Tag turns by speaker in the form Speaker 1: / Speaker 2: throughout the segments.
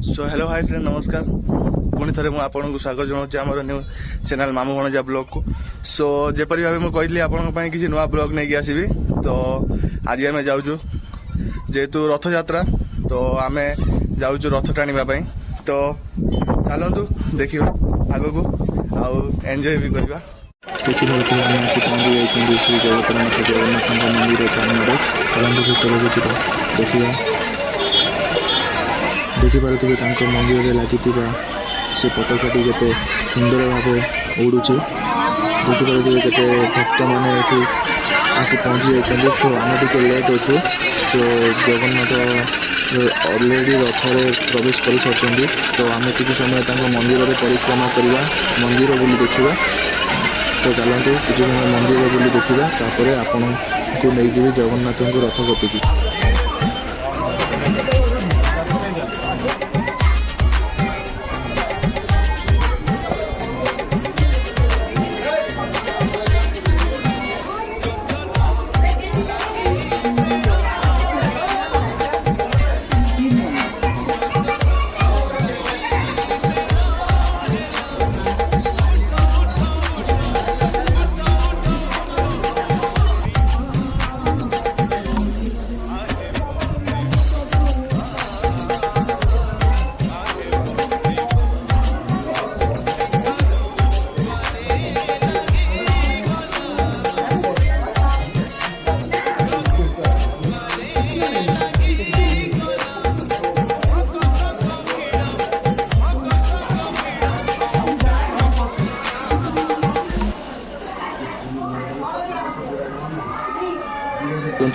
Speaker 1: So hello hi friend नमस्कार पुणी थे मुझे आपको स्वागत जनाऊँ आम न्यू चैनल मामू भणजा ब्लॉग को। सो जेपरी भाव मुझे कहली आपंपाई किसी नुआ ब्लॉग नहीं आसबि। तो आज आम जाऊँ जेहेतु रथ यात्रा तो आम जाऊँ रथ टाणीवाई। तो चलतु देखा आग को आउ एंजॉय भी करवा। श्री जगन्नाथ मंदिर देखा देखिपे मंदिर में लगी से पताकाटी के सुंदर भाव उड़ूचे देखिपे के भक्त मैंने ये आसी पहुँची जाती। तो आम टे लेट अच्छे तो जगन्नाथ अलरेडी रथरे प्रवेश कर सारी। तो आम किसी समय मंदिर में परिक्रमा करवा मंदिर बुली देखा। तो चलते किसी समय मंदिर बुली देखा तापर आपण को नहीं जी जगन्नाथ को रथ कटुची।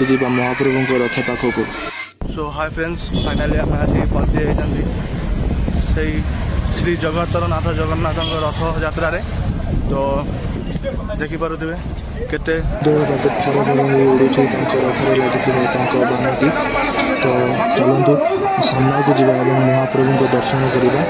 Speaker 1: जी महाप्रभु को रथ पाख को। सो हाय फ्रेंड्स फाइनाली आम आज पहुँची जाती श्री जगतरनाथ जगन्नाथ रथ यात्रा रे। तो देखिपे केते उड़ूची रथरे लगी बाणटी। तो चलतु सामना को जावा और महाप्रभु को दर्शन करवा।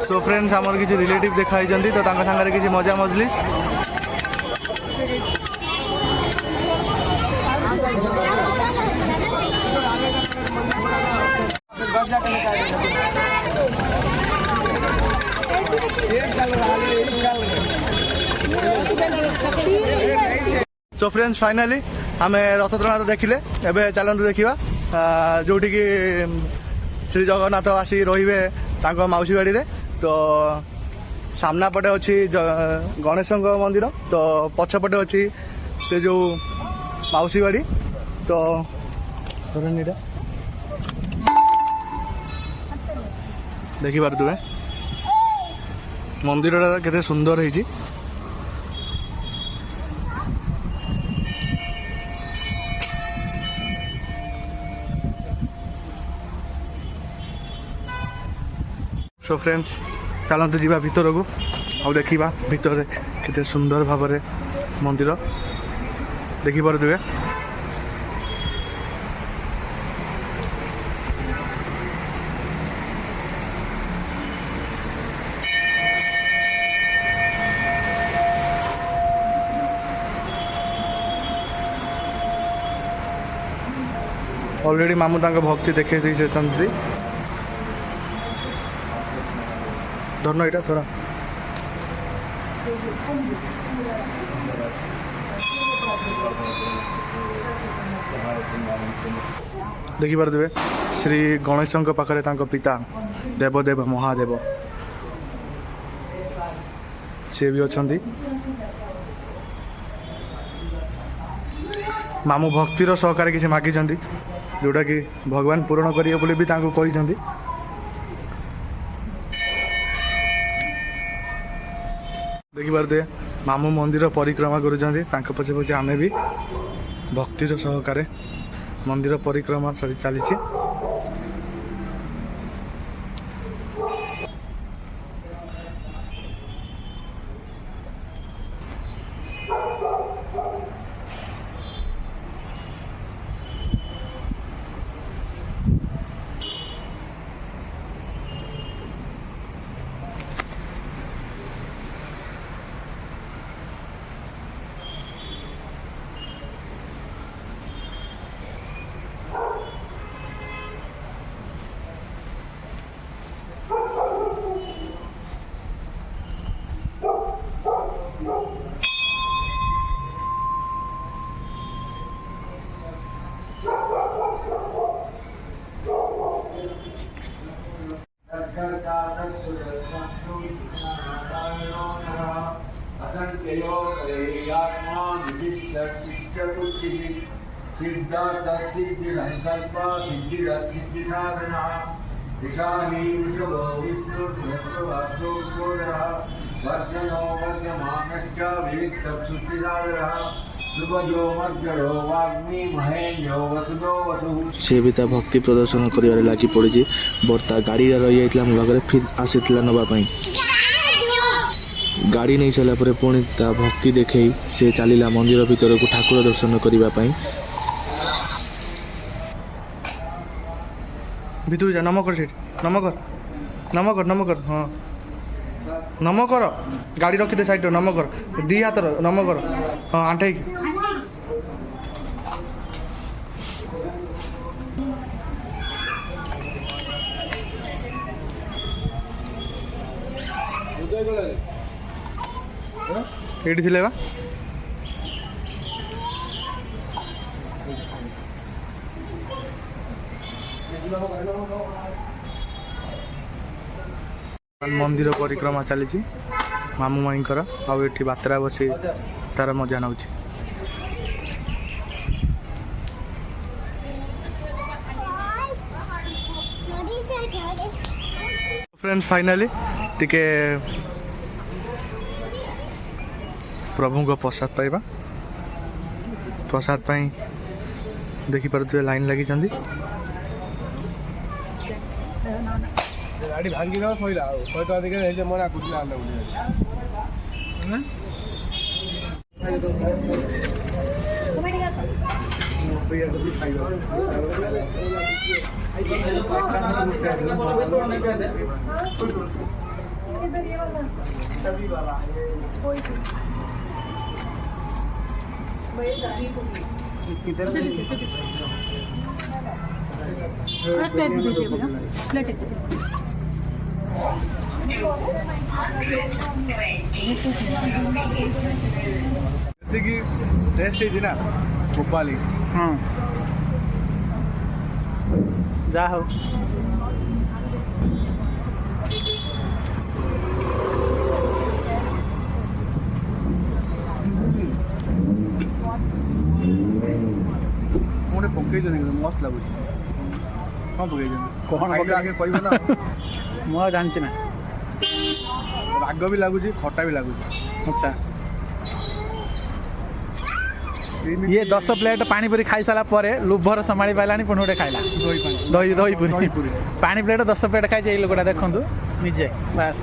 Speaker 1: सो फ्रेंड्स आमर किसी रिलेटिव देखाई तो सागर किसी मजा मजलिस।
Speaker 2: सो फ्रेंड्स फाइनाली आम रथटଣା तो देखिले एबे चलतु देखा जोटि कि श्री जगन्नाथ आसी रे मौसी बाड़ी रे तो सामना पटे अच्छी गणेश मंदिर तो पछपटे अच्छी से जो मौसी बाड़ी तो देखी पारे मंदिर केते सुंदर है। सो फ्रेंड्स चलते जीवा भीतर को आउ देखा भीतर केते सुंदर भाव मंदिर देखी पारे ऑलरेडी मामू भक्ति देखे धरना यहाँ थोड़ा देखी पारे श्री गणेश पाखे पिता देवदेव महादेव सी भी अच्छा मामू भक्तिर सहकार किसी मागी जोटा कि भगवान पूरण करेंगे बोली भी कही देखी पारे मामू मंदिर परिक्रमा कर पछे पछे आमे भी भक्तिर सहकार मंदिर परिक्रमा सरी चली।
Speaker 1: सी भी भक्ति प्रदर्शन कर लगी पड़ी बर्ता गाड़ी रही जाता मो पाखे फिर आसी नापी गाड़ी नहीं सारा पुणी भक्ति देखे से चलला मंदिर भीतर को ठाकुर दर्शन करने
Speaker 2: भीतर जा नमकर से नमकर नमकर नमकर हाँ नमकर गाड़ी रखी साइड नमकर दी हाथ नमकर हाँ आंठाई एटी थिले बा मंदिर परिक्रमा चली मामू माई आठ बात्रा बसी तार मजा नौ फ्रेंड्स फाइनाली टिके प्रभु को प्रसाद पाइबा प्रसाद पाई देखी पारे लाइन लगी गाड़ी भांगी ना सैला शहे अधिक मना प्लेट ଏତିକି ଟେଷ୍ଟ ହେଇଛି ନା ଗୋପାଲି।
Speaker 3: ହଁ ଯାହା ହଉ
Speaker 2: ଗୋଟେ ପକେଇଛନ୍ତି କିନ୍ତୁ ମସ୍ତ ଲାଗୁଛି। କ'ଣ ପକେଇଛନ୍ତି
Speaker 3: କ'ଣ
Speaker 2: ଖାଇଲେ ଆଗେ କହିବ ନା।
Speaker 3: ମୁଁ ଆଉ ଜାଣିଛି ନା।
Speaker 2: ରାଗ ବି ଲାଗୁଛି ଖଟା ବି ଲାଗୁଛି।
Speaker 3: ଆଚ୍ଛା
Speaker 2: ଏମିତି
Speaker 3: ଇଏ 10 ପ୍ଲେଟ୍ ପାଣିପୁରୀ ଖାଇସାରିଲା ପରେ ଲୁଭର ସମ୍ଭାଳି ପାଇଲାଣି ପୁଣି ଗୋଟେ ଖାଇଲା
Speaker 2: ଦହି ପାଣି
Speaker 3: ଦହି ପୁରୀ
Speaker 2: ଦହି ପୁରୀ।
Speaker 3: ପାଣି ପ୍ଲେଟ୍ 10 ପ୍ଲେଟ୍ ଖାଇଛି ଏଇ ଲୋକଟା ଦେଖନ୍ତୁ ନିଜେ ବାସ୍।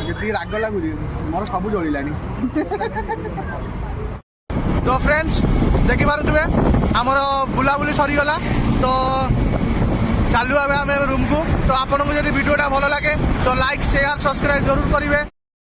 Speaker 2: ଯେତିକି ରାଗ ଲାଗୁଛି ମୋର ସବୁ ଜଳିଲାଣି। ତ ଫ୍ରେଣ୍ଡସ୍ ଦେଖିପାରୁଥିବେ ଆମର ବୁଲାବୁଲି ସରିଗଲା। ତ ଚାଲୁ ଏବେ ଆମେ ରୁମ୍କୁ। ତ ଆପଣଙ୍କୁ ଯଦି ଭିଡ଼ିଓଟା ଭଲ ଲାଗେ ତ ଲାଇକ୍ ସେୟାର ସବସ୍କ୍ରାଇବ୍ ଜରୁର କରିବେ।